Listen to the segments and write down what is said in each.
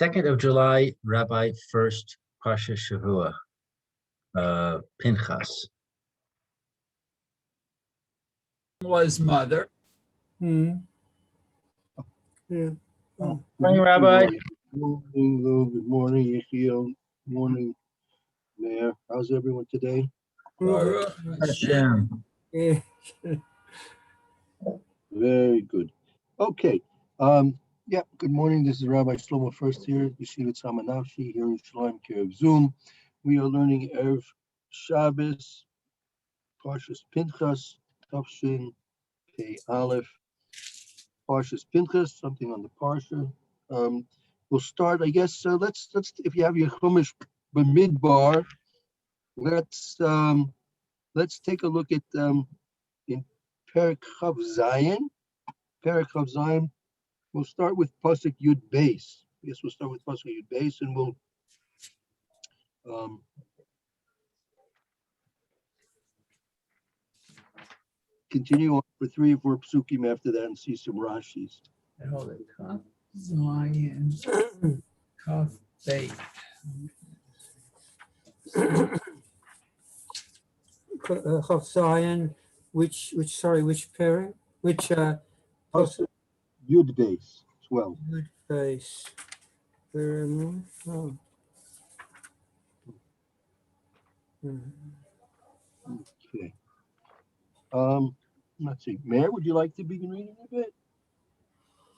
2nd of July, Rabbi Furst, Parsha Shavua, Pinchas. Was mother. Yeah. Morning, Rabbi. Good morning, Yechiel. Good morning, Mayor. How's everyone today? Baruch Hashem. Yeah. Very good. Okay. Yeah, good morning. This is Rabbi Shlomo Furst here, Yeshiva Tzama here in Shalom Kerev Zoom. We are learning Erev Shabbos, Parshas Pinchas, Tafshin, Pei Aleph, Parshas Pinchas, something on the Parsha. We'll start, I guess, let's if you have your Chumash B'midbar, let's take a look at in Perek Chav Zayin. Perek Chav Zayin. We'll start with Pasuk Yud Beis. I guess we'll start with Pasuk Yud Beis, and we'll continue on for 3 or 4 psukim after that and see some Rashis. Hold it. Kaf Zion. Kaf Beit. Chav Zion, which parent? Which Pasuk Yud Beis as well. good face. Oh. Okay. Let's see. Mayor, would you like to begin reading a bit?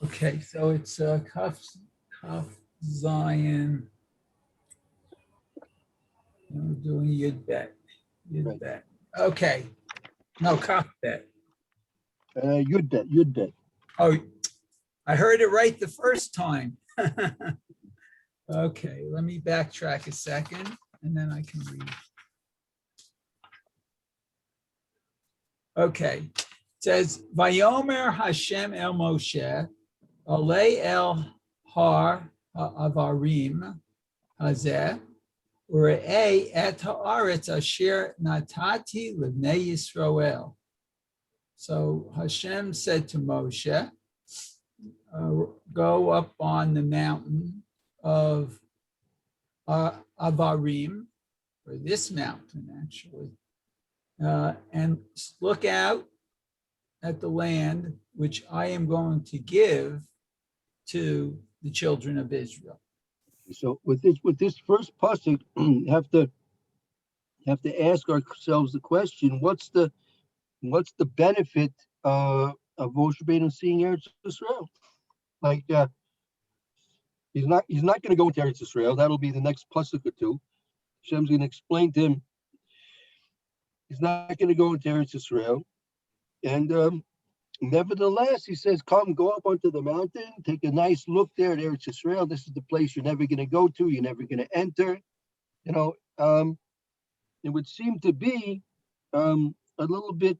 Okay, so it's Kaf Zion. I'm doing Yud Bet. Yud Bet. Okay. No, Kaf Bet. Yud Bet. Oh, I heard it right the first time. Okay, let me backtrack a second and then I can read. Okay, it says, Vayomer Hashem el Moshe, Olei el har ha'avarim hazeh, ure'ei et ha'aretz asher natati l'bnei Yisrael. So Hashem said to Moshe, go up on the mountain of Avarim, or this mountain actually, and look out at the land which I am going to give to the children of Israel. So with this first pasuk, have to ask ourselves the question: What's the benefit of Moshe Rabbeinu seeing Eretz Yisrael? Like he's not going to go into Eretz Yisrael. That'll be the next pasuk or two. Hashem's going to explain to him. He's not going to go into Eretz Yisrael, and nevertheless, he says, "Come, go up onto the mountain, take a nice look there at Eretz Yisrael. This is the place you're never going to go to. You're never going to enter." You know, it would seem to be a little bit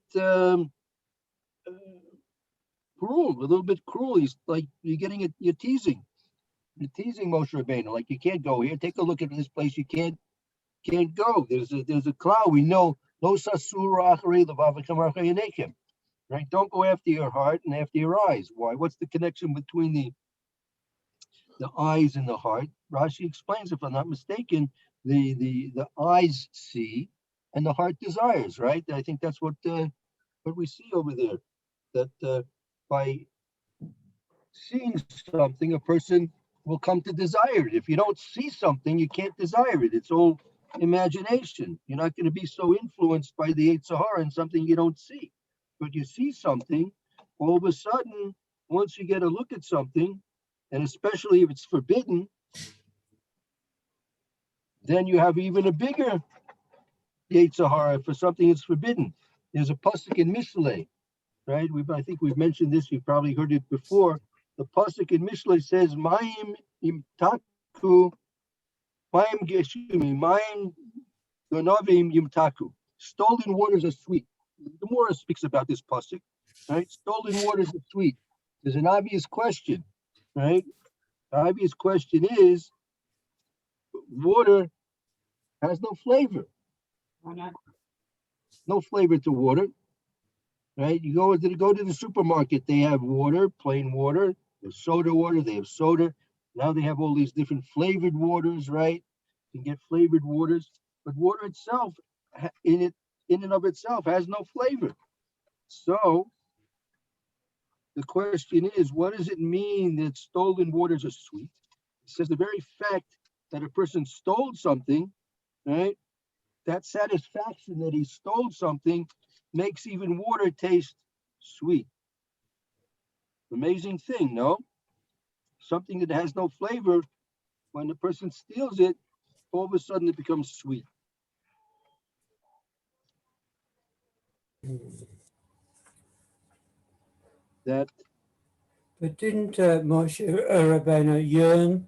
cruel. He's like, you're teasing Moshe Rabbeinu. Like, you can't go here. Take a look at this place. You can't go. There's a cloud. We know, lo sasura acharei levavechem acharei einechem. Right? Don't go after your heart and after your eyes. Why? What's the connection between the eyes and the heart? Rashi explains, if I'm not mistaken, the eyes see and the heart desires. Right? I think that's what we see over there. That by seeing something, a person will come to desire it. If you don't see something, you can't desire it. It's all imagination. You're not going to be so influenced by the Yetzer Hara and something you don't see. But you see something, all of a sudden, once you get a look at something, and especially if it's forbidden, then you have even a bigger Yetzer Hara for something that's forbidden. There's a pasuk in Mishlei, right? I think we've mentioned this. You've probably heard it before. The pasuk in Mishlei says, "Mayim imtaku, mayim ganavim yimtaku." Stolen waters are sweet. The Gemara speaks about this pasuk, right? Stolen waters are sweet. There's an obvious question, right? The obvious question is, water has no flavor. Why not? No flavor to water, right? You go to the supermarket, they have water, plain water. There's soda water, they have soda. Now they have all these different flavored waters, right? You can get flavored waters, but water itself, in and of itself, has no flavor. So the question is, what does it mean that stolen waters are sweet? It says the very fact that a person stole something, right? That satisfaction that he stole something makes even water taste sweet. Amazing thing, no? Something that has no flavor, when the person steals it, all of a sudden it becomes sweet. That But didn't Moshe Rabbeinu yearn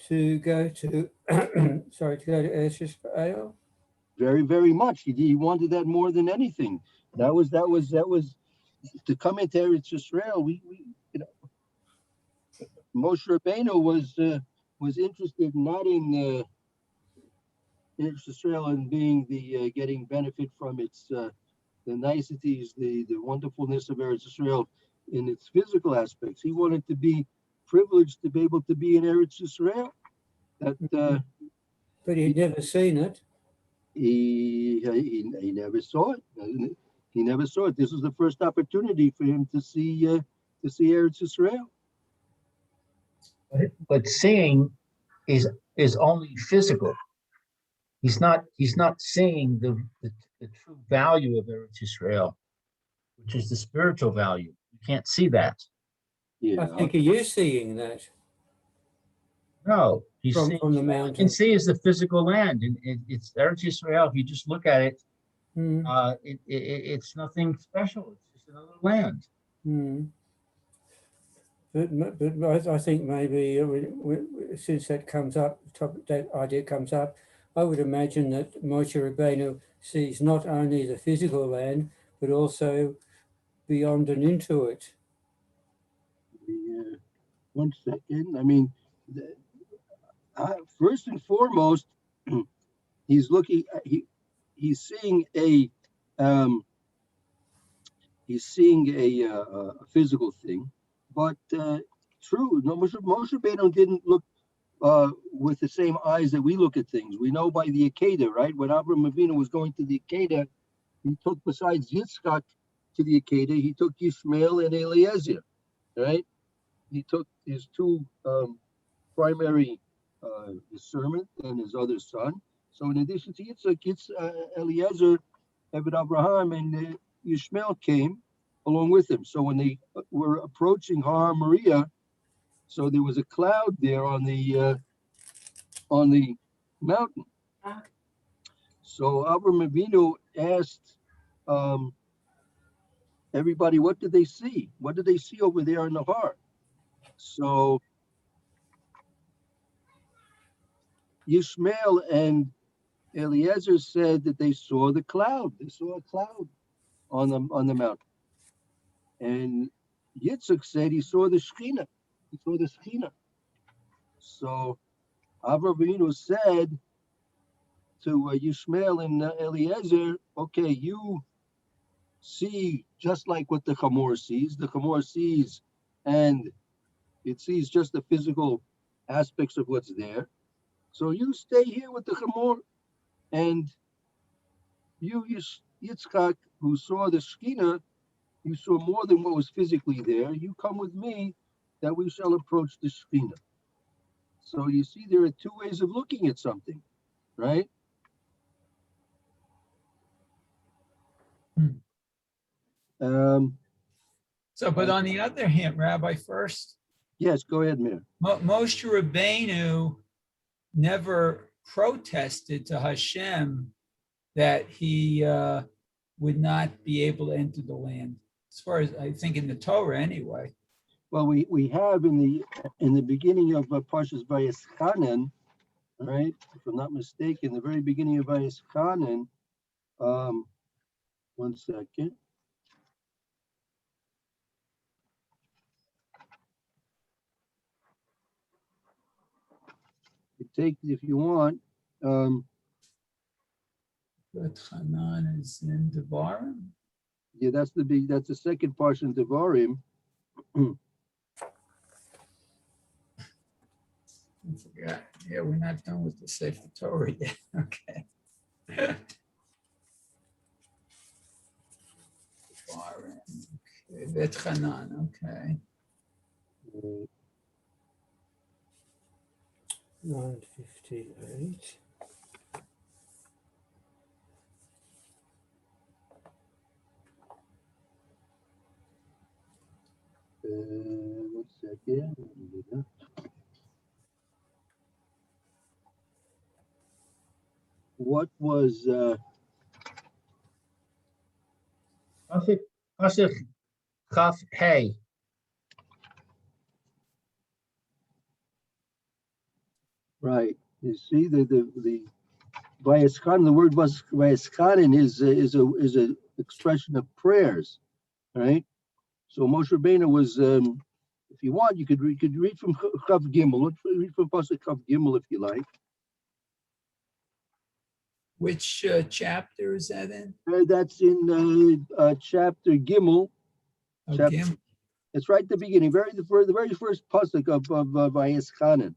to go to, sorry, to go to Eretz Israel? very, very much. He wanted that more than anything. That was to come into Eretz Israel. Moshe Rabbeinu was interested not in Eretz Israel and being the getting benefit from its the niceties, the wonderfulness of Eretz Israel in its physical aspects. He wanted to be privileged to be able to be in Eretz Israel. That But he'd never seen it. he never saw it. He never saw it. This was the first opportunity for him to see Eretz Israel. But seeing is only physical. He's not seeing the true value of Eretz Israel, which is the spiritual value. You can't see that. Yeah, I think he is seeing that No, he's from seeing the all you mountain. can see is the physical land, and it's Eretz Israel. If you just look at it, Mm, it's nothing special. It's just another land. mm. But I think maybe since that comes up, that idea comes up, I would imagine that Moshe Rabbeinu sees not only the physical land, but also beyond and into it. yeah. 1 second. I mean, first and foremost, he's looking. He's seeing um, a physical thing, but true. No, Moshe Rabbeinu didn't look with the same eyes that we look at things. We know by the Akedah, right? When Abraham Avinu was going to the Akedah, he took, besides Yitzchak to the Akedah, he took Ishmael and Eliezer, right? He took his two primary, his servant and his other son. So in addition to Yitzchak, Eliezer, Ebed Abraham, and Ishmael came along with him. So when they were approaching Har Moriah, so there was a cloud there on the mountain. So Abraham Avinu asked everybody, what did they see? What did they see over there in the Har? So Ishmael and Eliezer said that they saw the cloud. They saw a cloud on the mountain. And Yitzchak said he saw the Shekhinah. He saw the Shekhinah. So Avraham Avinu said to Ishmael and Eliezer, okay, you see just like what the Chamor sees. The Chamor sees, and it sees just the physical aspects of what's there. So you stay here with the Chamor, and you, Yitzchak, who saw the Shekhinah, you saw more than what was physically there. You come with me, that we shall approach the Shekhinah. So you see, there are two ways of looking at something, right? But on the other hand, Rabbi, Furst, Yes, go ahead, Mir. Moshe Rabbeinu never protested to Hashem that he would not be able to enter the land, as far as I think in the Torah anyway. Well, we have in the beginning of Parshas Vayechanan, right? If I'm not mistaken, the very beginning of Vayechanan. 1 second. You take, if you want. But Hanan is in Devarim. Yeah, that's the second Parsha in Devarim. I forgot. Yeah, we're not done with the Sefer Torah yet. Okay. Okay. Bet Hanan. Okay. 9:58. One second. What was Pasuk Chaf Hey. right? You see the Vayeschanan, the word was Vayeschanan is a expression of prayers, right? So Moshe Rabbeinu was, if you want, you could read from Chav Gimel. Let's read from Pasuk Chav Gimel if you like. Which chapter is that in? That's in chapter Gimel. Oh, Chapter, Gim. it's right at the beginning, the very first pasuk of Vayeschanan.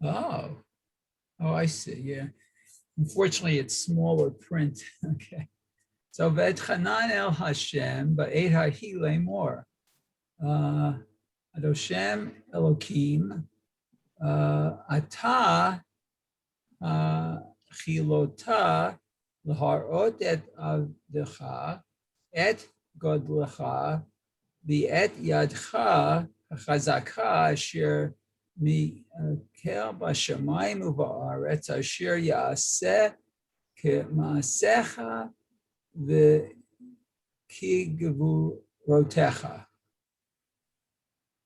Oh, I see. Yeah. Unfortunately, it's smaller print. Okay. So V'etchanan el Hashem ba'et hahi lemor. Adoshem Elokim ata chilota l'harot et avdecha et godlecha v'et yadcha chazaka asher mikel b'shamayim u'ba'aretz asher ya'aseh k'ma'asecha v'kigvurotecha.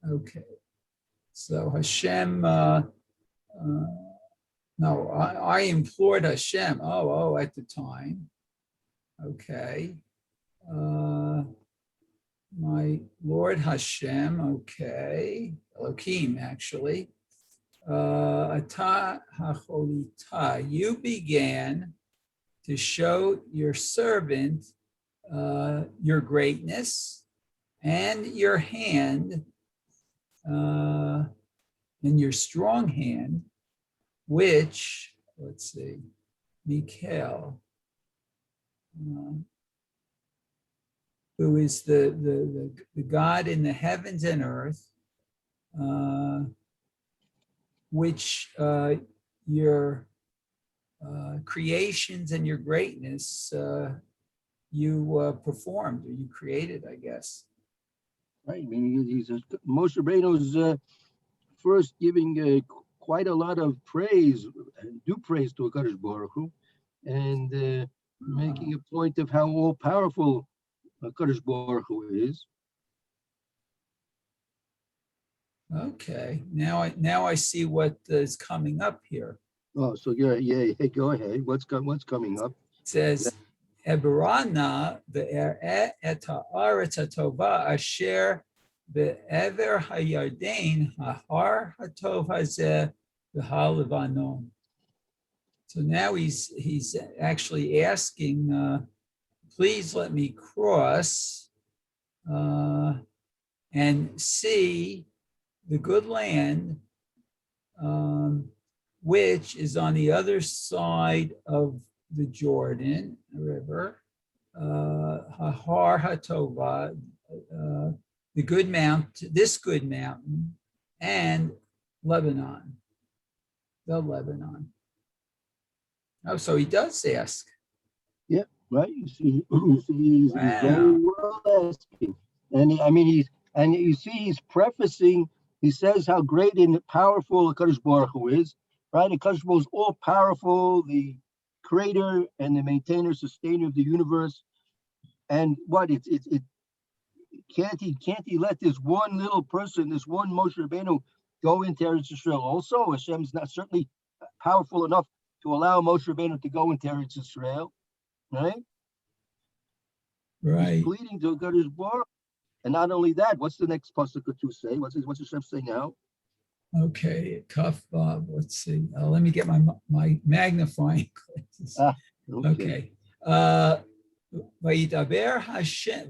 Okay, so Hashem, no, I implored Hashem, at the time. Okay. My Lord Hashem, okay, Elohim actually. Ata hacholita, you began to show your servant your greatness and your hand and your strong hand, which, let's see, Mikael, who is the God in the heavens and earth, which your creations and your greatness you performed or you created, I guess. Right. I mean, Moshe Rabbeinu's first giving quite a lot of praise and due praise to HaKadosh Baruch Hu, and making a point of how all powerful HaKadosh Baruch Hu is. Okay, now I see what is coming up here. Oh, so yeah, go ahead. What's coming up? It says, Eberana ve'er'eh et ha'aretz hatova asher be'ever hayarden ha'har hatov hazeh v'ha'levanon. So now he's actually asking, please let me cross and see the good land, which is on the other side of the Jordan River, Har Hatova, the good mountain, this good mountain, and Lebanon, the Lebanon. Oh, so he does ask. Yeah, right. You see, he's very well asking, and you see, he's prefacing. He says how great and powerful HaKadosh Baruch Hu is, right? HaKadosh Baruch Hu is all powerful, the creator and the maintainer, sustainer of the universe. And what can't he let this one little person, this one Moshe Rabbeinu, go into Eretz Yisrael also? Hashem's not certainly powerful enough to allow Moshe Rabbeinu to go into Eretz Yisrael, right? Right. He's pleading to HaKadosh Baruch. And not only that, what's the next pasuk or two say? What's Hashem say now? Okay, Kaf Vav. Let's see. Let me get my magnifying glasses. Okay. Vayitaber Hashem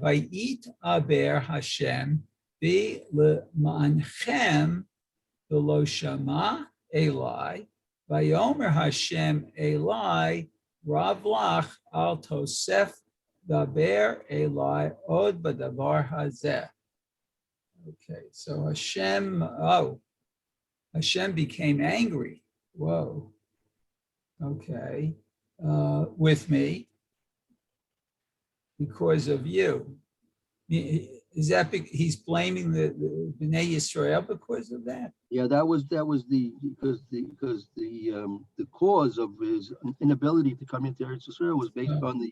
bi le'manchem v'lo shama Eli, vayomer Hashem Eli, Rav Lach al Tosef daber Eli od b'davar hazeh. Okay, so Hashem became angry. Whoa. Okay, with me because of you. Is that he's blaming the Bnei Yisrael because of that? Yeah, that was the cause of his inability to come into Eretz Yisrael was based on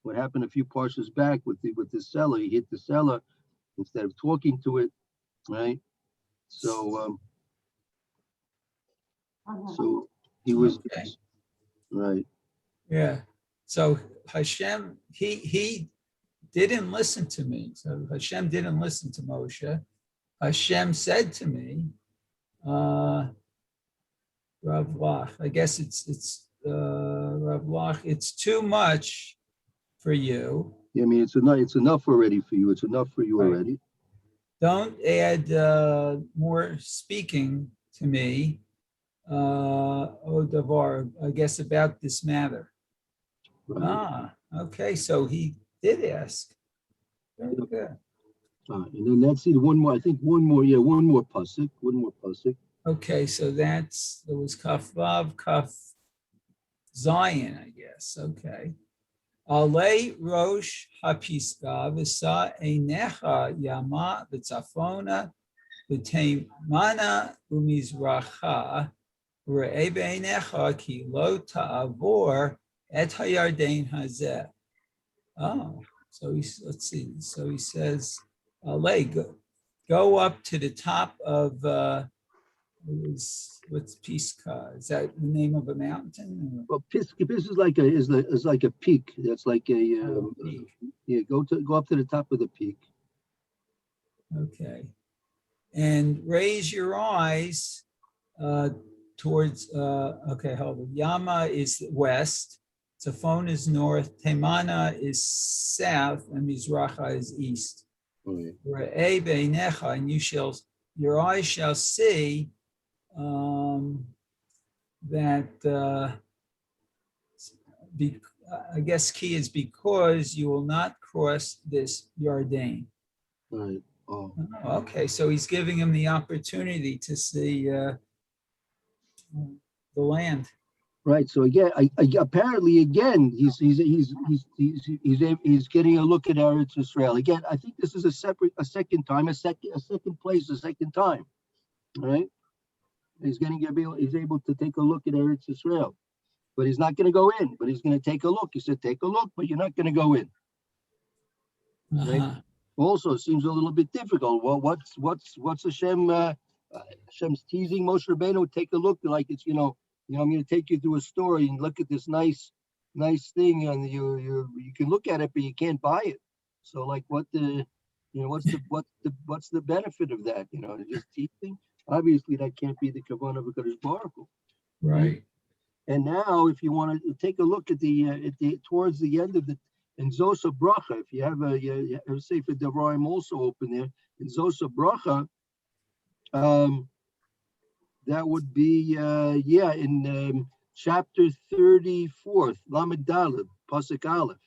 what happened a few parshas back with the seller. He hit the seller instead of talking to it, right? So so he was right. Yeah. So Hashem, he didn't listen to me. So Hashem didn't listen to Moshe. Hashem said to me, Rav Lach, I guess it's Rav Lach, it's too much for you. I mean, it's enough already for you. It's enough for you already. Don't add more speaking to me, Odavar, I guess about this matter. Right. Okay, so he did ask. Very good. And then that's one more. I think one more pasuk. Okay, so there was Kaf Vav, Kaf Zion, I guess. Okay. Ale Rosh Hapiska V'sa Einecha Yama V'tzafona V'teimana Umizracha Re'e B'einecha Ki Lo Ta'avor Et Hayardein Hazeh. Oh, so let's see. So he says, Ale, go up to the top of what's Pisgah? Is that the name of a mountain? Well, Pisgah is like a peak. That's like a Peak. Yeah. Go up to the top of the peak. Okay, and raise your eyes towards. Okay, hold on. Yama is west. Tzafon is north. Temana is south, and Mizracha is east. Re'ei beinecha, and your eyes shall see. That I guess key is because you will not cross this Yarden. Right. Oh. Okay, so he's giving him the opportunity to see the land. Right. So again, apparently again he's getting a look at Eretz Israel. Again, I think this is a second place, a second time. Right. He's able to take a look at Eretz Israel, but he's not going to go in. But he's going to take a look. He said, "Take a look, but you're not going to go in." Right? Also, it seems a little bit difficult. Well, what's Hashem? Hashem's teasing Moshe Rabbeinu. Take a look, like it's I'm going to take you through a story and look at this nice thing, and you can look at it, but you can't buy it. So, like, what's the benefit of that? Just teaching. Obviously, that can't be the kavanah of HaKadosh Baruch Hu. Right. And now, if you want to take a look at the towards the end of the in Zosa Bracha, if you have a Sefer Devarim also open there in Zosa Bracha, that would be in chapter 34, Lamed Daled, Pasuk Aleph.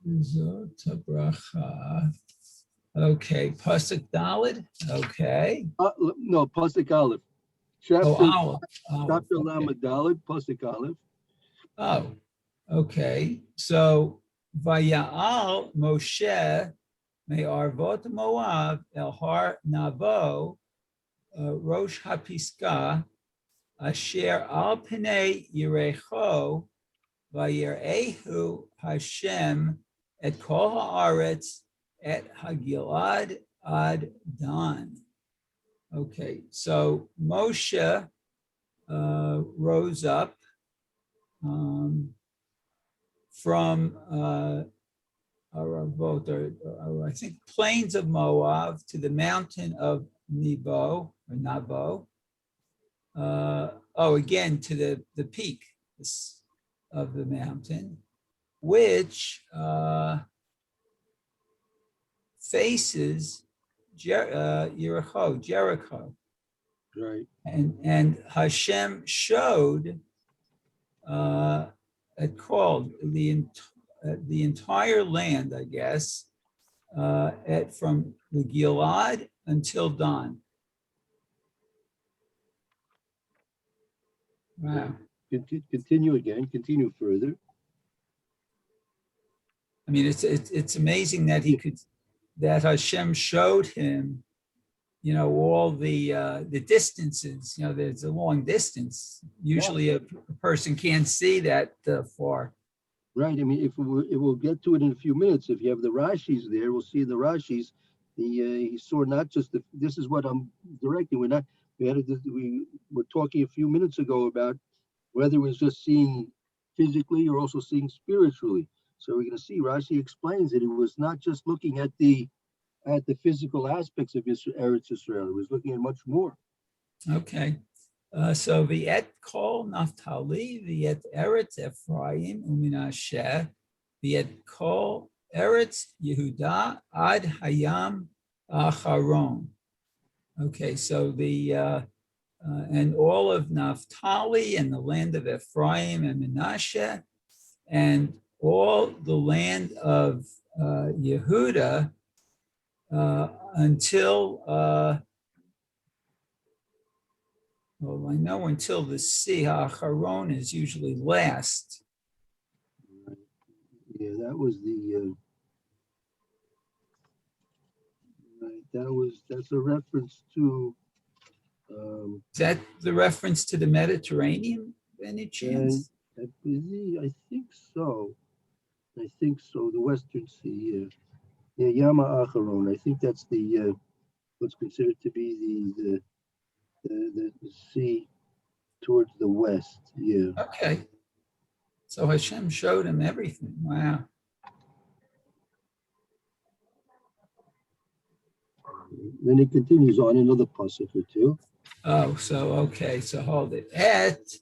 Zosa Bracha. Okay, Pasuk Daled. Okay. No, Pasuk Aleph. Chapter Lamed Daled, Pasuk Aleph. Oh, okay. So Vaya'al Moshe me'arvot Moav el har Navo Rosh Hapiska asher al pnei Yerecho Vayerehu Hashem et kol haaretz et Hagilad ad Dan. Okay, so Moshe rose up from I think plains of Moab to the mountain of Nebo or Nabo. Again to the peak of the mountain, which faces Jericho. Right. And Hashem showed, it called the entire land, I guess, from the Gilad until Dan. Wow. Continue further. I mean, it's amazing that that Hashem showed him, all the distances. There's a long distance. Usually a person can't see that far. Right. I mean, if we'll get to it in a few minutes. If you have the Rashis there, we'll see the Rashis. He saw not just this is what I'm directing. We were talking a few minutes ago about whether it was just seeing physically or also seeing spiritually. So we're going to see Rashi explains that it was not just looking at the physical aspects of Eretz Israel. It was looking at much more. Okay. So V'et kol Naphtali, V'et Eretz Ephraim Uminashe, V'et kol Eretz Yehuda Ad Hayam Acharon. Okay, so and all of Naphtali and the land of Ephraim and Menashe and all the land of Yehuda until I know until the sea. Acharon is usually last. Yeah, that's a reference to. Is that the reference to the Mediterranean, any chance? I think so. The Western Sea, yeah, Yama Acharon. I think that's the what's considered to be the sea towards the west. Yeah. Okay. So Hashem showed him everything. Wow. Then it continues on another pasuk or two. Oh, so okay. So hold it. Et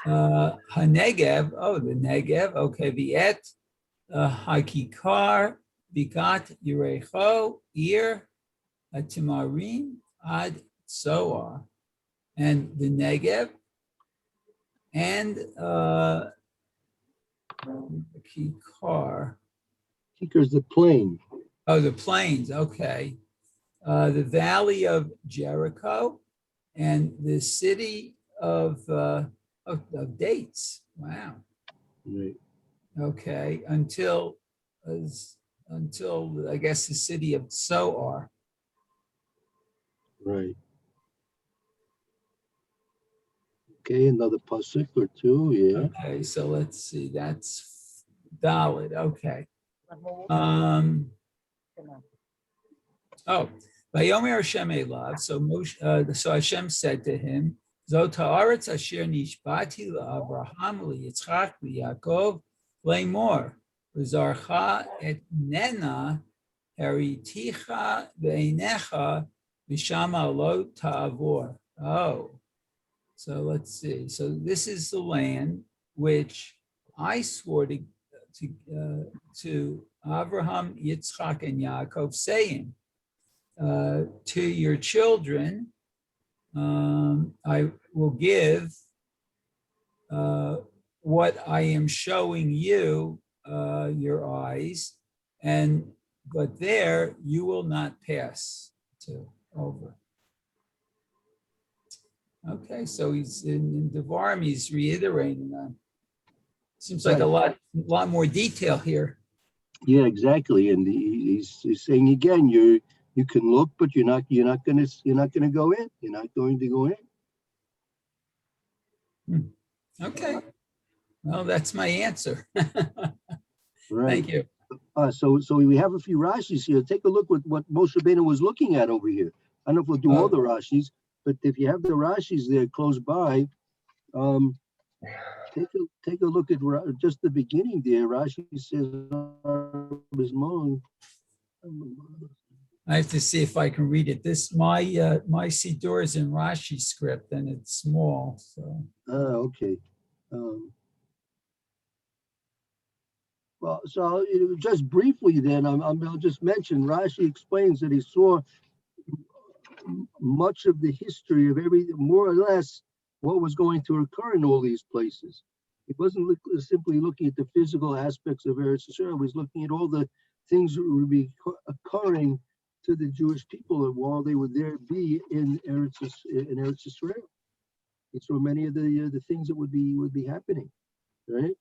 Hanegev. Oh, the Negev. Okay. The et Hakikar Bigat Yerecho Ir Atimarim Ad Zoar, and the Negev and Kikar. Kikar's the plain. Oh, the plains. Okay. The valley of Jericho and the city of dates. Wow. Right. Okay. Until I guess the city of Zoar. Right. Okay, another pasuk or two. Yeah. Okay, so let's see. That's Dalit. Okay. Vayomer Hashem Elav. So Hashem said to him, Zot haaretz asher nishbati la'Avraham liYitzchak liYaakov le'mor v'zarcha et nena hariticha ve'einecha v'shama lo ta'avor. Oh, so let's see. So this is the land which I swore to Avraham, Yitzchak, and Yaakov, saying, to your children, I will give what I am showing you, your eyes, but there you will not pass over. Okay, so he's in Devarim, he's reiterating that. Seems like a lot more detail here. Yeah, exactly. And he's saying again, you can look, but you're not gonna go in. You're not going to go in. Okay. Well, that's my answer. Right. Thank you. So we have a few Rashis here. Take a look at what Moshe Rabbeinu was looking at over here. I don't know if we'll do all the Rashis, but if you have the Rashis there close by, take a look at just the beginning there. Rashi says, I have to see if I can read it. My Siddur is in Rashi script and it's small. So. Okay. Well, so just briefly then, I'll just mention, Rashi explains that he saw much of the history of more or less, what was going to occur in all these places. He wasn't simply looking at the physical aspects of Eretz Yisrael. He was looking at all the things that would be occurring to the Jewish people while they would there be in Eretz Yisrael. He saw many of the things that would be happening, right?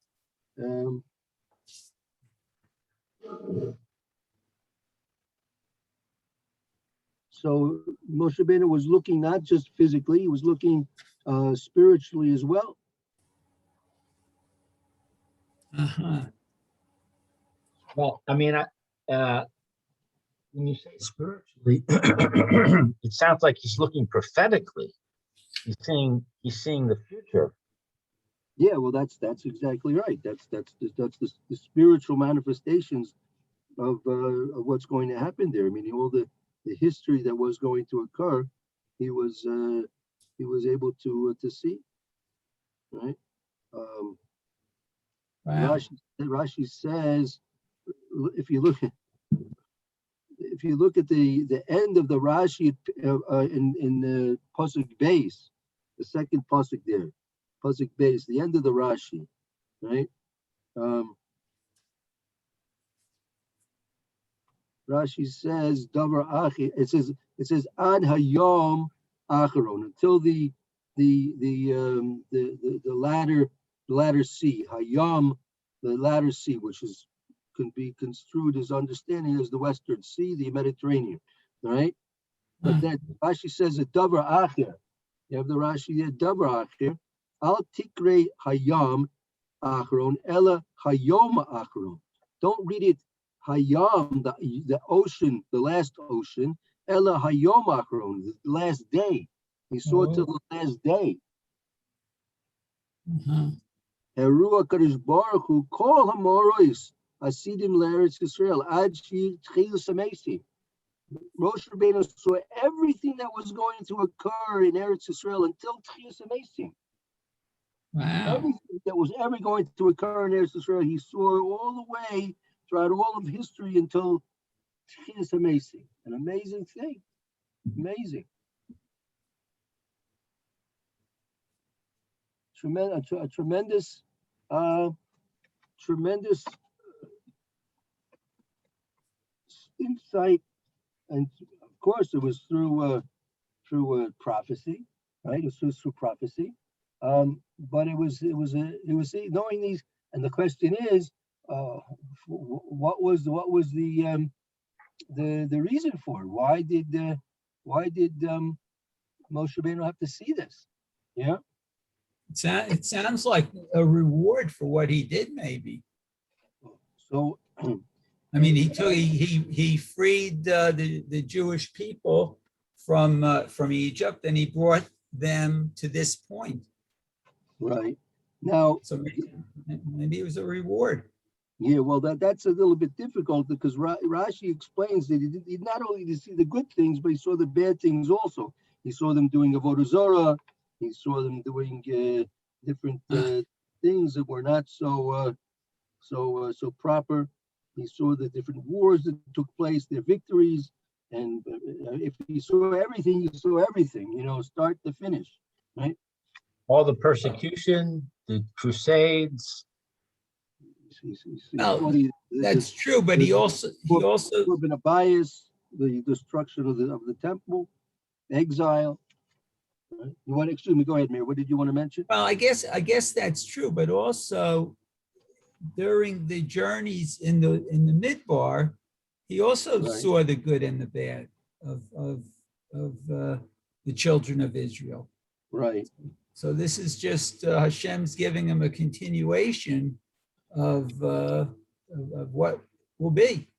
So Moshe Rabbeinu was looking not just physically, he was looking spiritually as well. Uh-huh. Well, I mean, when you say spiritually, it sounds like he's looking prophetically. He's seeing the future. Yeah, well, that's exactly right. That's the spiritual manifestations of what's going to happen there. I mean, all the history that was going to occur, he was able to see, right? Wow. Rashi says, if you look at the end of the Rashi in the pasuk base, the second pasuk there, pasuk base, the end of the Rashi, right? Rashi says davar achi. It says ad hayom acharon, until the latter sea, hayom, the latter sea, which can be construed as understanding as the Western Sea, the Mediterranean, right? But then Rashi says a davar acher. You have the Rashi there, davar acher. Al tikre hayom acharon, ella hayom acharon. Don't read it hayom, the ocean, the last ocean, ella hayom acharon, the last day. He saw till the last day. Erua Kadosh Baruch Hu kol hamorois asidim le'eretz Yisrael ad shi tchilus hameisim. Moshe Rabbeinu saw everything that was going to occur in Eretz Yisrael until tchilus hameisim. Wow. Everything that was ever going to occur in Eretz Yisrael, he saw all the way throughout all of history until tchilus hameisim. An amazing thing. Amazing. A tremendous insight, and of course it was through prophecy, right? It was through prophecy, but it was knowing these, and the question is, what was the reason for it? Why did Moshe Rabbeinu have to see this? Yeah. It sounds like a reward for what he did, maybe. So, I mean, he freed the Jewish people from Egypt, and he brought them to this point. right now, So maybe it was a reward. yeah, well, that's a little bit difficult because Rashi explains that he not only did see the good things, but he saw the bad things also. He saw them doing avodah zarah. He saw them doing different things that were not so proper. He saw the different wars that took place, their victories, and if he saw everything, you saw everything. Start to finish, right? All the persecution, the Crusades. Well, that's true, but he also been a bias, the destruction of the temple, exile. Right? Excuse me, go ahead, Mayor. What did you want to mention? Well, I guess that's true, but also during the journeys in the Midbar, he also saw the good and the bad of the children of Israel. Right. So this is just Hashem's giving him a continuation of what will be.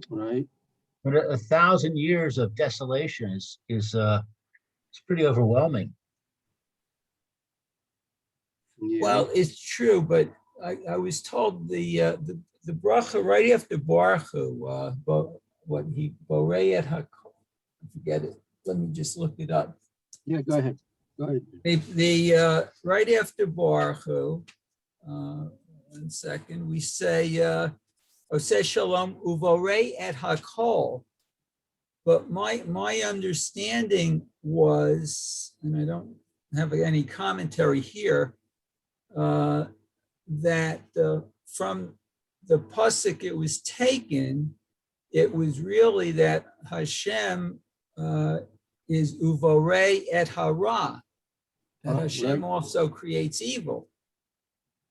Right. But 1,000 years of desolation is it's pretty overwhelming. Yeah. Well, it's true, but I was told the bracha right after Baruch Hu, what he borei et hakol. I forget it. Let me just look it up. Yeah, go ahead. The right after Baruch Hu, 1 second, we say, Oseh Shalom Uvorei et Hakol. But my understanding was, and I don't have any commentary here, that from the pasuk it was taken, it was really that Hashem is Uvorei et Hara, that Hashem right. also creates evil.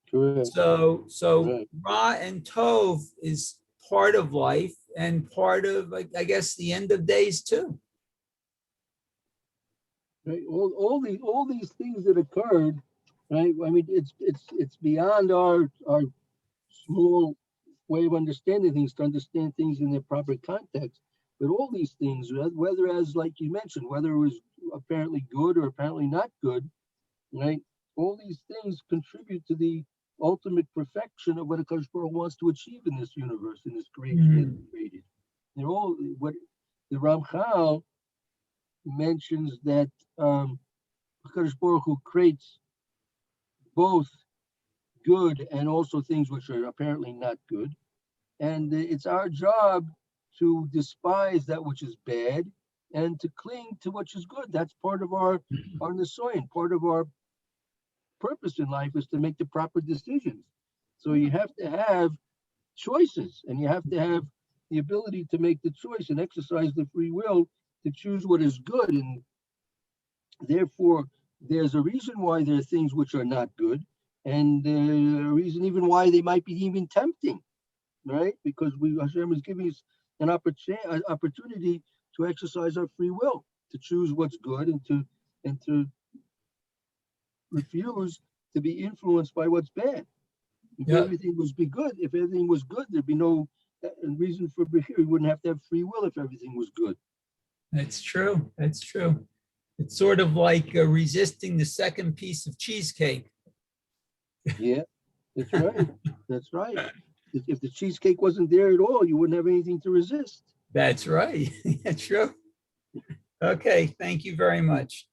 Correct. So Right. Ra and Tov is part of life and part of, I guess, the end of days too. Right. All these things that occurred, right? I mean, it's beyond our small way of understanding things to understand things in their proper context. But all these things, whether as like you mentioned, whether it was apparently good or apparently not good, right? All these things contribute to the ultimate perfection of what a Baruch Hu wants to achieve in this universe, in this creation that he created. They're all what the Ramchal mentions that Baruch Hu creates both good and also things which are apparently not good. And it's our job to despise that which is bad and to cling to what is good. That's part of our Nisoyan, part of our purpose in life is to make the proper decisions. So you have to have choices and you have to have the ability to make the choice and exercise the free will to choose what is good. And therefore, there's a reason why there are things which are not good, and a reason even why they might be even tempting, right? Because Hashem is giving us an opportunity to exercise our free will, to choose what's good and to refuse to be influenced by what's bad. If everything was good, there'd be no reason for Bechir. We wouldn't have to have free will if everything was good. That's true. That's true. It's sort of like resisting the second piece of cheesecake. Yeah, that's right. That's right. If the cheesecake wasn't there at all, you wouldn't have anything to resist. That's right. That's true. Okay, thank you very much.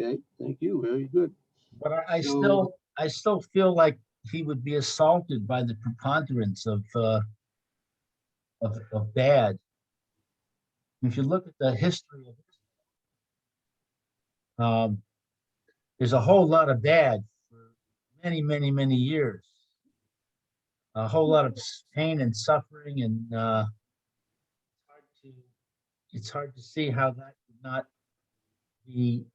Okay, thank you. Very good. But I still feel like he would be assaulted by the preponderance of bad. If you look at the history of there's a whole lot of bad for many, many, many years. A whole lot of pain and suffering, and it's hard to see how that would not be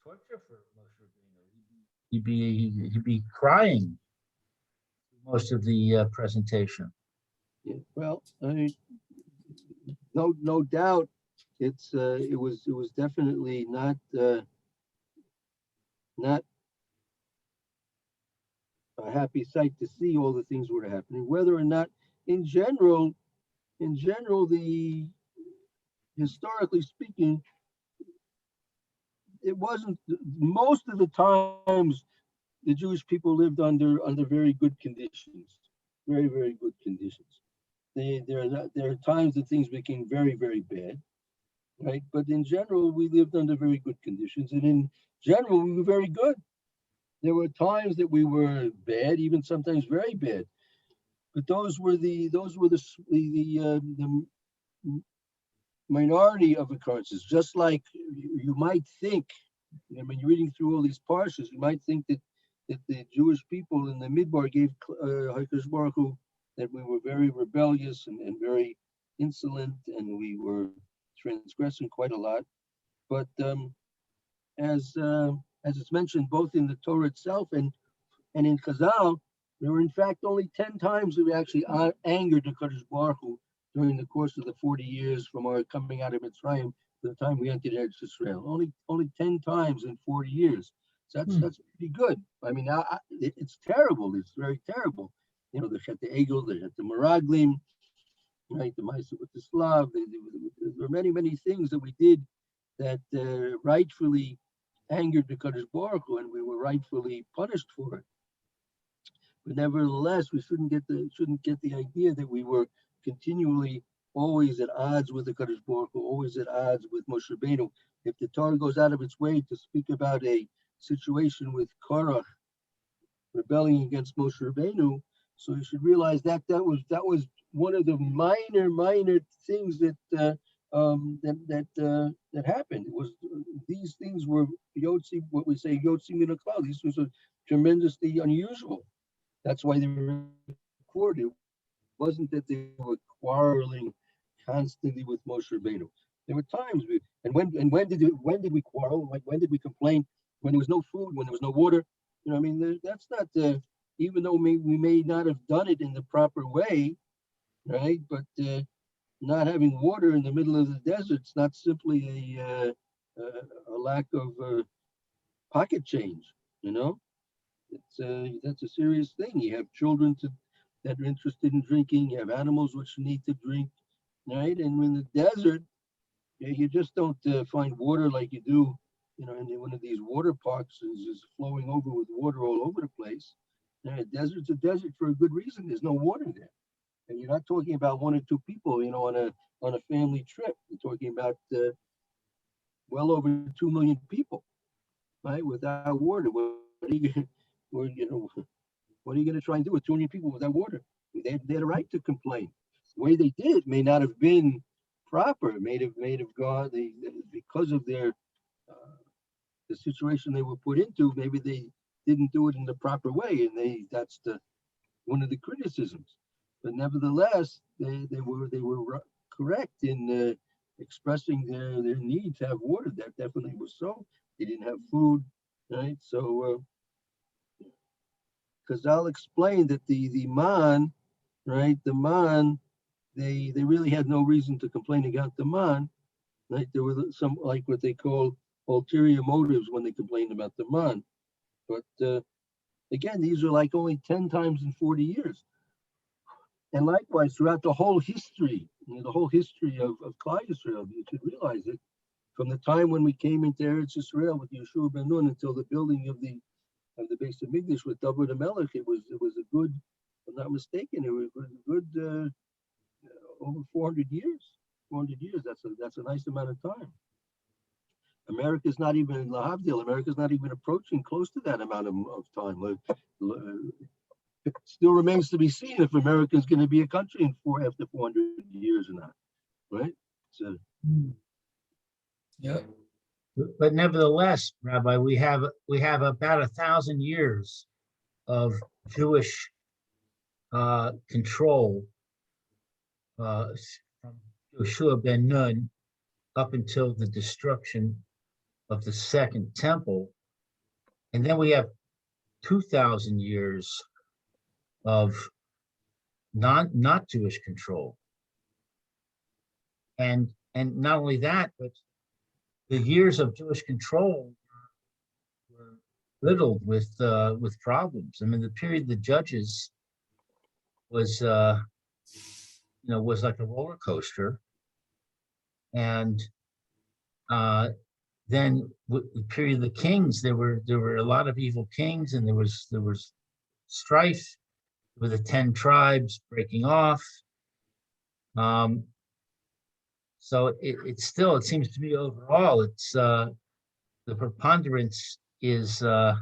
torture for Moshe Rabbeinu. He'd be crying most of the presentation. Yeah, well, I mean, no doubt, it was definitely not a happy sight to see all the things that were happening. Whether or not, in general, the historically speaking, it wasn't most of the times the Jewish people lived under very good conditions, very, very good conditions. There are times that things became very, very bad, right? But in general, we lived under very good conditions, and in general, we were very good. There were times that we were bad, even sometimes very bad, but those were the minority of occurrences. Just like you might think, when you're reading through all these parshas, you might think that the Jewish people in the Midbar gave HaKadosh Baruch Hu that we were very rebellious and very insolent, and we were transgressing quite a lot. But as it's mentioned both in the Torah itself and in Chazal, there were in fact only 10 times that we actually angered the HaKadosh Baruch Hu during the course of the 40 years from our coming out of Mitzrayim to the time we entered Eretz Israel. Only 10 times in 40 years. So that's pretty good. I mean, it's terrible. It's very terrible. You know, the Chet Egel, the Chet Meraglim, right? The Maisa with the Slav. There were many, many things that we did that rightfully angered the Kadosh Baruch Hu, and we were rightfully punished for it. But nevertheless, we shouldn't get the idea that we were continually always at odds with the Kadosh Baruch Hu, always at odds with Moshe Rabbeinu. If the Torah goes out of its way to speak about a situation with Korach rebelling against Moshe Rabbeinu. So you should realize that that was one of the minor things that that happened. It was these things were yotzi, what we say yotzi min hakol. These was tremendously unusual. That's why they were recorded. It wasn't that they were quarreling constantly with Moshe Rabbeinu. There were times when did we quarrel? Like when did we complain? When there was no food, when there was no water. You know, I mean, that's not even though we may not have done it in the proper way, right? But not having water in the middle of the desert is not simply a lack of pocket change. You know, that's a serious thing. You have children that are interested in drinking. You have animals which need to drink, right? And in the desert, you just don't find water like you do, you know, in one of these water parks is flowing over with water all over the place. A desert's a desert for a good reason. There's no water there, and you're not talking about one or two people, you know, on a family trip. You're talking about well over 2 million people, right, without water. What are you, you know, what are you going to try and do with 2 million people without water? They had a right to complain. The way they did it may not have been proper. It may have gone because of their the situation they were put into. Maybe they didn't do it in the proper way, and that's one of the criticisms. But nevertheless, they were correct in expressing their need to have water. That definitely was so. They didn't have food, right? So Chazal explained that the man, right, the man, they really had no reason to complain about the man, right? There were some, like what they call ulterior motives when they complained about the man. But again, these are like only 10 times in 40 years. And likewise, throughout the whole history, you know, the whole history of Klal Yisrael, you should realize it, from the time when we came into Eretz Yisrael with Yeshua ben Nun until the building of the base of Mikdash with David HaMelech, it was a good, if I'm not mistaken, it was a good over 400 years. 400 years. That's a nice amount of time. America's not even lahavdil. America's not even approaching close to that amount of time. It still remains to be seen if America is going to be a country after 400 years or not, right? So, Yep. But nevertheless, Rabbi, we have about 1,000 years of Jewish control from Yeshua ben Nun up until the destruction of the Second Temple, and then we have 2,000 years of not Jewish control, and not only that, but the years of Jewish control were riddled with problems. I mean, the period of the judges was was like a roller coaster, and then with the period of the kings, there were a lot of evil kings, and there was strife with the 10 tribes breaking off. So it seems to me overall, it's the preponderance is. I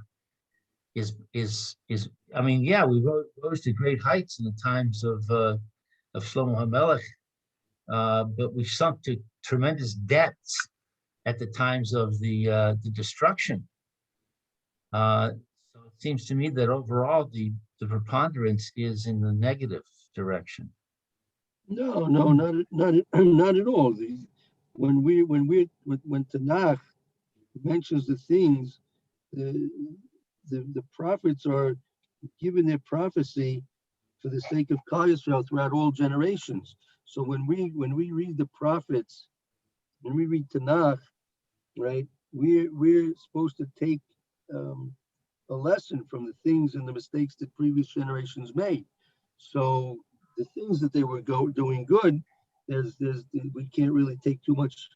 mean, yeah, we rose to great heights in the times of Shlomo HaMelech, but we sunk to tremendous depths at the times of the destruction. So it seems to me that overall the preponderance is in the negative direction. no, not at all. When Tanakh mentions the things, the prophets are given their prophecy for the sake of Klal Yisrael throughout all generations. So when we read the prophets, when we read Tanakh, right, we're supposed to take a lesson from the things and the mistakes that previous generations made. So the things that they were doing good, we can't really take too much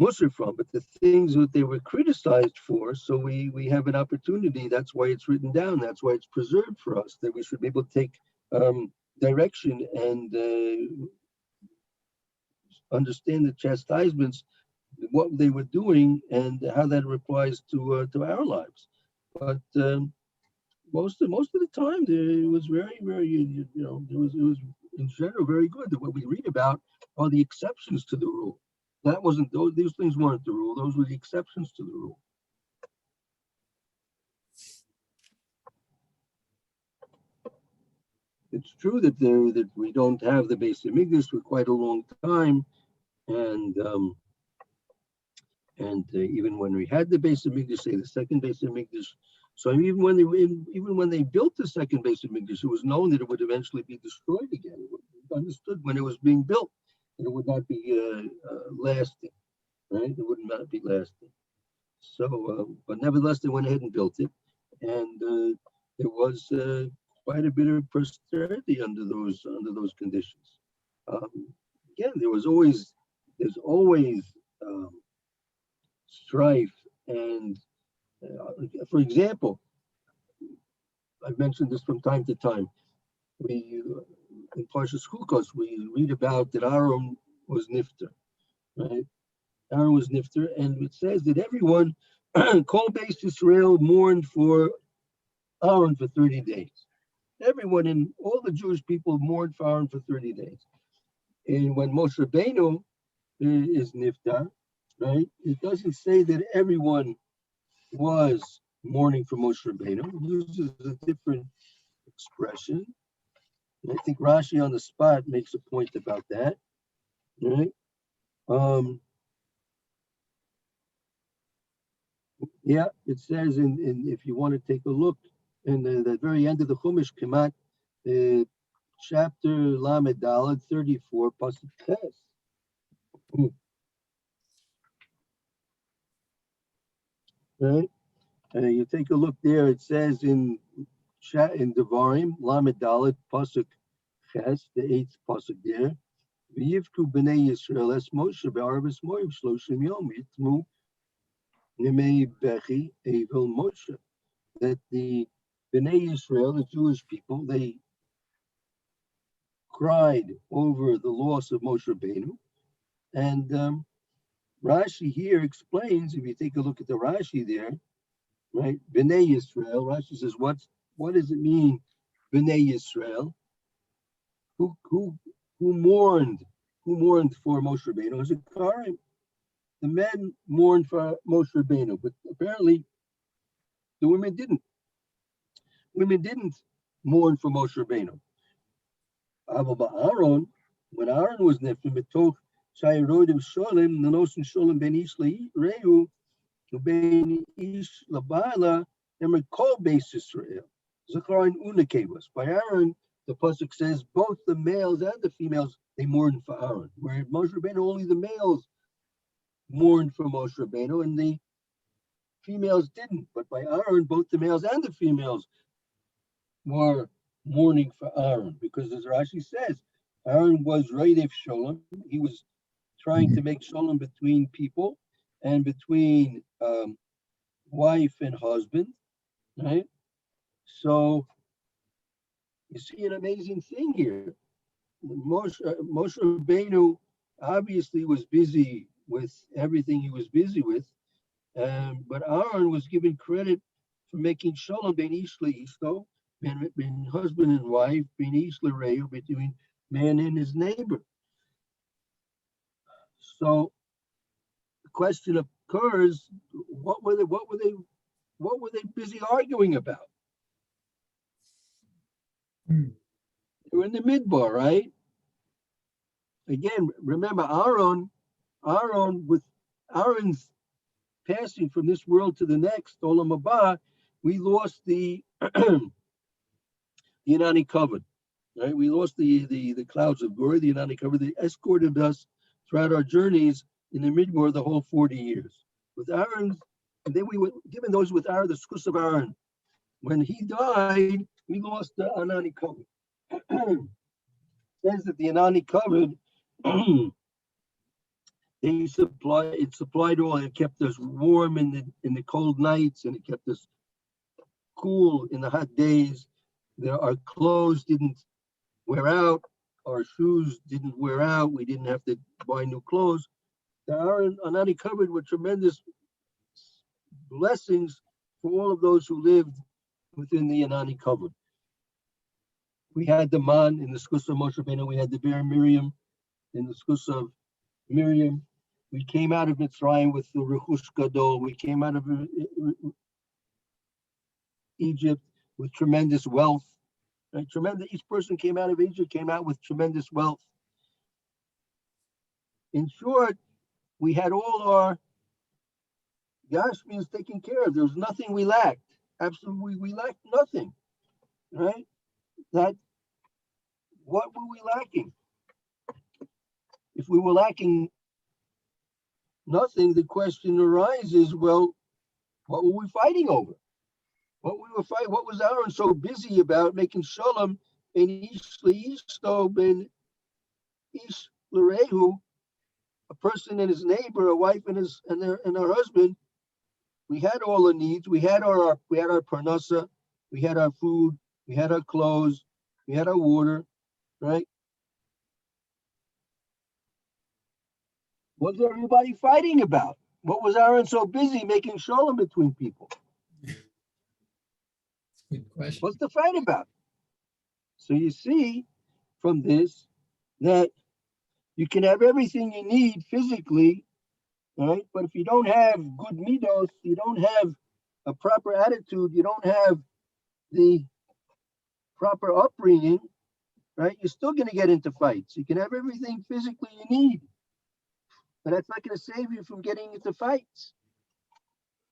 Musar from, but the things that they were criticized for, so we have an opportunity. That's why it's written down. That's why it's preserved for us, that we should be able to take direction and understand the chastisements, what they were doing, and how that applies to our lives. But most of the time, it was very, very, it was in general very good. That what we read about are the exceptions to the rule. That wasn't these things weren't the rule. Those were the exceptions to the rule. It's true that that we don't have the Beis Hamikdash for quite a long time, and even when we had the Beis Hamikdash, say the second Beis Hamikdash, so even when they built the second Beis Hamikdash, it was known that it would eventually be destroyed again. It was understood when it was being built that it would not be lasting, right? It would not be lasting. So, but nevertheless, they went ahead and built it, and there was quite a bit of prosperity under those conditions. Again, there's always strife, and for example, I've mentioned this from time to time. We in Parsha Chukos we read about that Aaron was nifter, right? Aaron was nifter, and it says that everyone, Kol Beis Yisrael, mourned for Aaron for 30 days. Everyone in all the Jewish people mourned for Aaron for 30 days. And when Moshe Rabbeinu is niftar, right? It doesn't say that everyone was mourning for Moshe Rabbeinu. It uses a different expression. And I think Rashi on the spot makes a point about that, right? Yeah, it says in if you want to take a look in the very end of the Chumash Kemat, chapter Lamed Daled 34, pasuk Ches. Right? You take a look there. It says in Devarim Lamed Daled pasuk Ches, the 8th pasuk there. V'yivku b'nei Yisrael es Moshe be'arvis Moav shloshim yom yitmu nimei bechi evil Moshe. That the Bnei Yisrael, the Jewish people, they cried over the loss of Moshe Rabbeinu. And Rashi here explains, if you take a look at the Rashi there, right? Bnei Yisrael, Rashi says, what does it mean, Bnei Yisrael? Who mourned for Moshe Rabbeinu? It was a Karim. The men mourned for Moshe Rabbeinu, but apparently the women didn't. Women didn't mourn for Moshe Rabbeinu. Aaron, when Aaron was nifter, betoch shayirodim sholem nanosin sholem ben ish leireu ben ish labala and call Beis Yisrael. Zachar and Unakevas. By Aaron, the pasuk says both the males and the females they mourned for Aaron. Where Moshe Rabbeinu, only the males mourned for Moshe Rabbeinu, and the females didn't. But by Aaron, both the males and the females were mourning for Aaron, because as Rashi says, Aaron was Raidef Sholem. He was trying to make Sholem between people and between wife and husband, right? So you see an amazing thing here. Moshe Rabbeinu obviously was busy with everything he was busy with, but Aaron was given credit for making Sholem ben ish leishto, between husband and wife, between man and his neighbor. So the question occurs: what were they busy arguing about? They were in the midbar, right? Again, remember with Aaron's passing from this world to the next, Olam Haba, we lost the the Inani covered, right? We lost the clouds of glory, the Inani covered. They escorted us throughout our journeys in the midbar the whole 40 years. With Aaron, and then we were given those with Aaron, the schus of Aaron. When he died, we lost the Anani covered. Says that the Anani covered, it supplied all. It kept us warm in the cold nights, and it kept us cool in the hot days. Our clothes didn't wear out, our shoes didn't wear out, we didn't have to buy new clothes. The Aaron Anani covered were tremendous blessings for all of those who lived within the Yanani covenant. We had the man in the Skus of Moshe Rabbeinu. We had the bear Miriam in the Skus of Miriam. We came out of Mitzrayim with the Rechush Gadol. We came out of Egypt with tremendous wealth. Right? Tremendous. Each person came out of Egypt, came out with tremendous wealth. In short, we had all our Gashmias taken care of. There was nothing we lacked. Absolutely, we lacked nothing. Right? That, what were we lacking? If we were lacking nothing, the question arises, well, what were we fighting over? What was Aaron so busy about making shalom in Ish Leishto ben Ish Lerehu, a person and his neighbor, a wife and her husband? We had all the needs. We had our parnasa, we had our food, we had our clothes, we had our water, right? What's everybody fighting about? What was Aaron so busy making shalom between people? Good question. What's the fight about? So you see from this that you can have everything you need physically, right? But if you don't have good midos, you don't have a proper attitude, you don't have the proper upbringing, right? You're still going to get into fights. You can have everything physically you need, but that's not going to save you from getting into fights.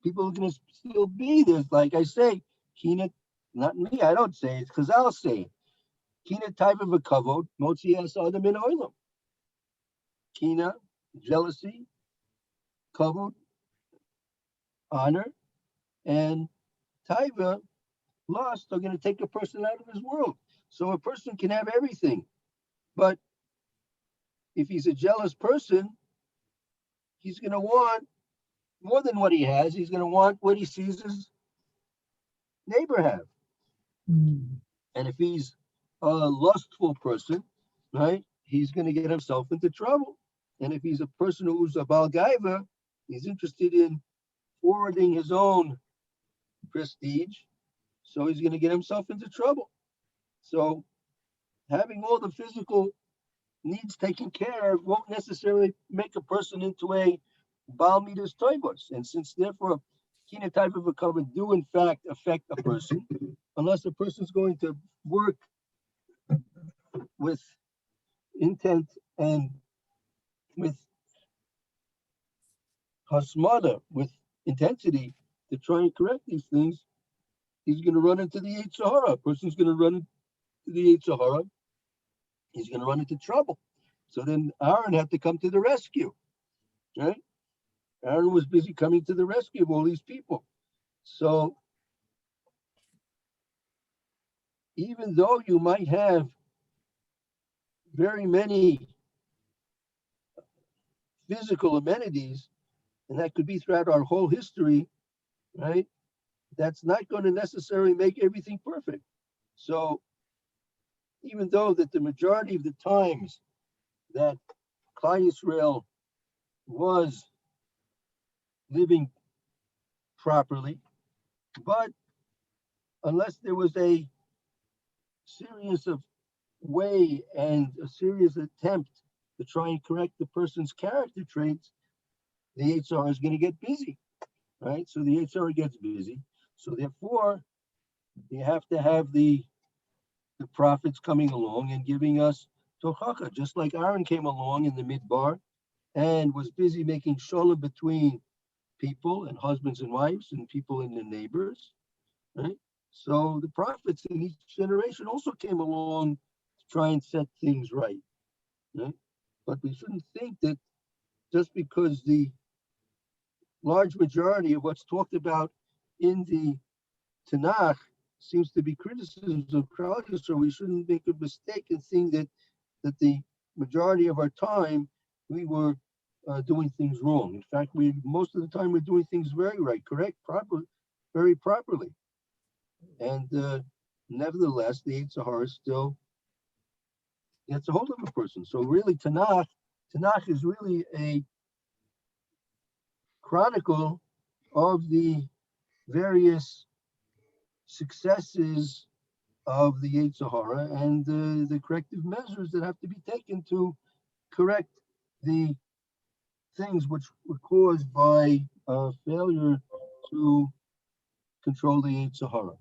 People are going to still be there. Like I say, Kina, not me, I don't say it, because I'll say it. Kina type of a kavod, motzi es adam min olam. Kina, jealousy, kavod, honor, and taiva, lust, are going to take a person out of his world. So a person can have everything, but if he's a jealous person, he's going to want more than what he has. He's going to want what he sees his neighbor have. Mm. And if he's a lustful person, right, he's going to get himself into trouble. And if he's a person who's a Baal Gaiva, he's interested in forwarding his own prestige, so he's going to get himself into trouble. So having all the physical needs taken care of won't necessarily make a person into a Baal Midas Toivos. And since therefore Kina type of a cover do in fact affect a person, unless a person's going to work with intent and with hasmada, with intensity to try and correct these things, he's going to run into the Yetzer Hara. A person's going to run into the Yetzer Hara. He's going to run into trouble. So then Aaron had to come to the rescue, right? Aaron was busy coming to the rescue of all these people. So even though you might have very many physical amenities, and that could be throughout our whole history, right? That's not going to necessarily make everything perfect. So even though that the majority of the times that Klal Yisrael was living properly, but unless there was a serious of way and a serious attempt to try and correct the person's character traits, the Yetzer Hara is going to get busy, right? So the Yetzer Hara gets busy. So therefore, you have to have the prophets coming along and giving us tochacha, just like Aaron came along in the midbar and was busy making shalom between people and husbands and wives and people and the neighbors, right? So the prophets in each generation also came along to try and set things right, right? But we shouldn't think that just because the large majority of what's talked about in the Tanakh seems to be criticisms of Klal Yisrael, we shouldn't make a mistake and think that the majority of our time we were doing things wrong. In fact, most of the time we're doing things very right, correct, proper, very properly. And nevertheless, the Yetzer Hara still gets a hold of a person. So really, Tanakh is really a chronicle of the various successes of the Yetzer Hara and the corrective measures that have to be taken to correct the things which were caused by failure to control the Yetzer Hara.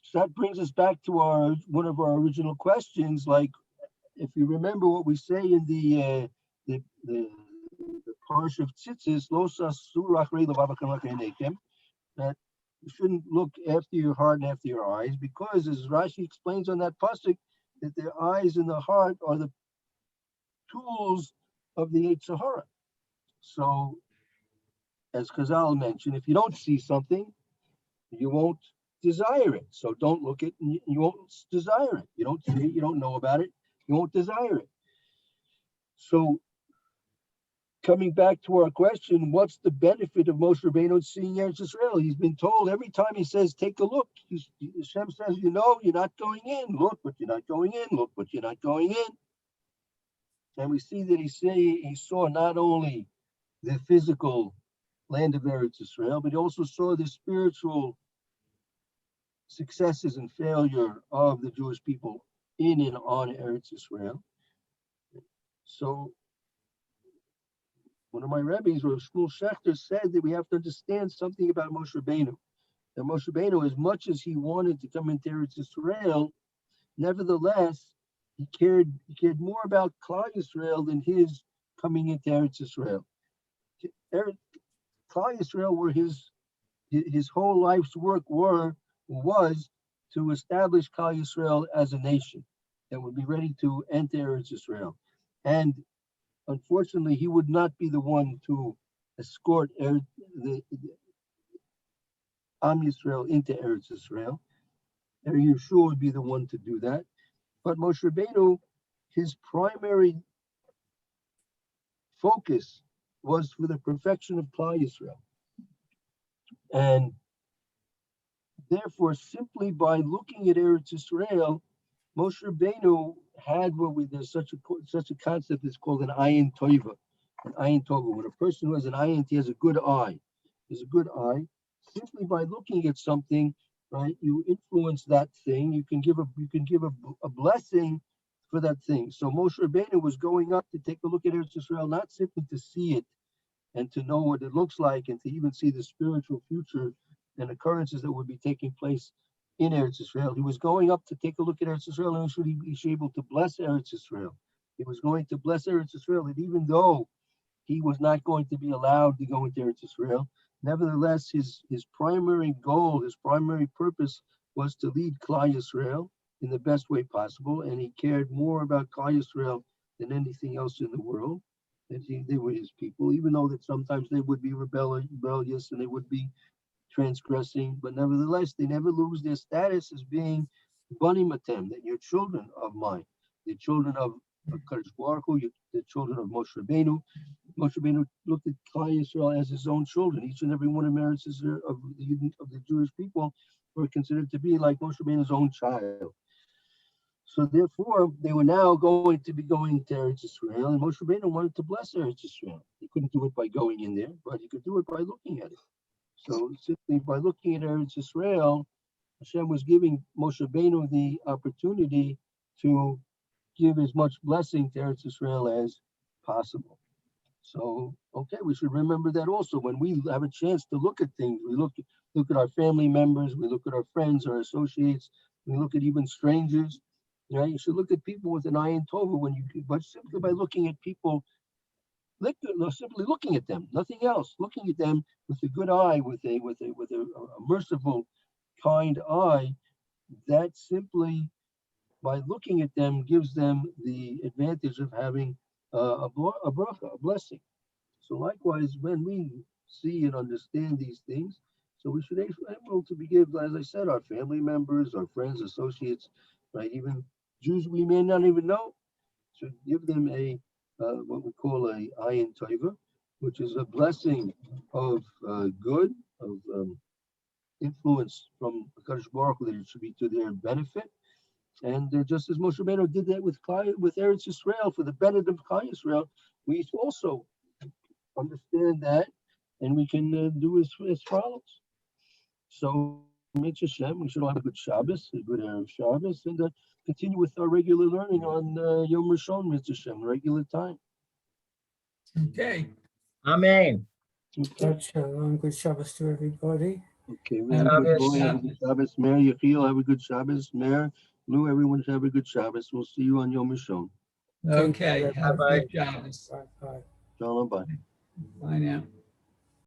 So that brings us back to one of our original questions. Like, if you remember what we say in the Parsha of Tzitzis, Lo sasur achrei levavachem achrei, that you shouldn't look after your heart and after your eyes, because as Rashi explains on that pasuk, that their eyes and the heart are the tools of the Yetzer Hara. So, as Chazal mentioned, if you don't see something, you won't desire it. So don't look at it, you won't desire it. You don't see it, you don't know about it, you won't desire it. So, coming back to our question, what's the benefit of Moshe Rabbeinu seeing Eretz Yisrael? He's been told every time he says, take a look. Hashem says, you know, you're not going in. Look, but you're not going in. Look, but you're not going in. And we see that he saw not only the physical land of Eretz Yisrael, but he also saw the spiritual successes and failure of the Jewish people in and on Eretz Yisrael. So, one of my rabbis, Rav Shmuel Shechter, said that we have to understand something about Moshe Rabbeinu. That Moshe Rabbeinu, as much as he wanted to come into Eretz Yisrael, nevertheless, he cared more about Klal Yisrael than his coming into Eretz Yisrael. Klal Yisrael were his whole life's work was to establish Klal Yisrael as a nation that would be ready to enter Eretz Yisrael. And unfortunately, he would not be the one to escort the Am Yisrael into Eretz Yisrael. Yeshua would be the one to do that. But Moshe Rabbeinu, his primary focus was for the perfection of Klal Yisrael. And therefore, simply by looking at Eretz Yisrael, Moshe Rabbeinu had there's such a concept that's called an ayin toiva, an ayin tova. When a person who has an ayin, he has a good eye. There's a good eye. Simply by looking at something, right, you influence that thing. You can give a blessing for that thing. So Moshe Rabbeinu was going up to take a look at Eretz Yisrael, not simply to see it and to know what it looks like, and to even see the spiritual future and occurrences that would be taking place in Eretz Yisrael. He was going up to take a look at Eretz Yisrael, and he was able to bless Eretz Yisrael. He was going to bless Eretz Yisrael, and even though he was not going to be allowed to go into Eretz Yisrael, nevertheless, his primary goal, his primary purpose was to lead Klal Yisrael in the best way possible, and he cared more about Klal Yisrael than anything else in the world. And they were his people, even though that sometimes they would be rebellious and they would be transgressing, but nevertheless, they never lose their status as being Bani Matem, that you're children of mine, the children of Kadosh Baruch Hu, the children of Moshe Rabbeinu. Moshe Rabbeinu looked at Klal Yisrael as his own children. Each and every one of the Jewish people were considered to be like Moshe Rabbeinu's own child. So therefore, they were now going to be going to Eretz Yisrael, and Moshe Rabbeinu wanted to bless Eretz Yisrael. He couldn't do it by going in there, but he could do it by looking at it. So simply by looking at Eretz Yisrael, Hashem was giving Moshe Rabbeinu the opportunity to give as much blessing to Eretz Yisrael as possible. So, okay, we should remember that also. When we have a chance to look at things, we look at our family members, we look at our friends, our associates, we look at even strangers. Right? You should look at people with an ayin tova but simply by looking at people, simply looking at them, nothing else. Looking at them with a good eye, with a merciful, kind eye, that simply by looking at them gives them the advantage of having a bracha, a blessing. So likewise, when we see and understand these things, so we should be able to give, as I said, our family members, our friends, associates, right? Even Jews we may not even know, should give them a what we call a ayin tova, which is a blessing of good, of influence from Kadosh Baruch Hu, that it should be to their benefit. And just as Moshe Rabbeinu did that with Eretz Yisrael for the benefit of Klal Yisrael, we also understand that, and we can do as follows. So, Mitzvah Shem, we should all have a good Shabbos, a good Erev Shabbos, and continue with our regular learning on Yom Rishon, Mitzvah Shem, regular time. Okay. Amen. Okay. Shabbat shalom. Good Shabbos to everybody. Okay, very good. Shabbos. Boy, have a good Shabbos. Mayor Yechiel, have a good Shabbos. Mayor, Lou, everyone should have a good Shabbos. We'll see you on Yom Rishon. Thank you, Okay. Rabbi. Have a Bye-bye. good Shabbos. Bye bye. Shalom, bye. Bye now.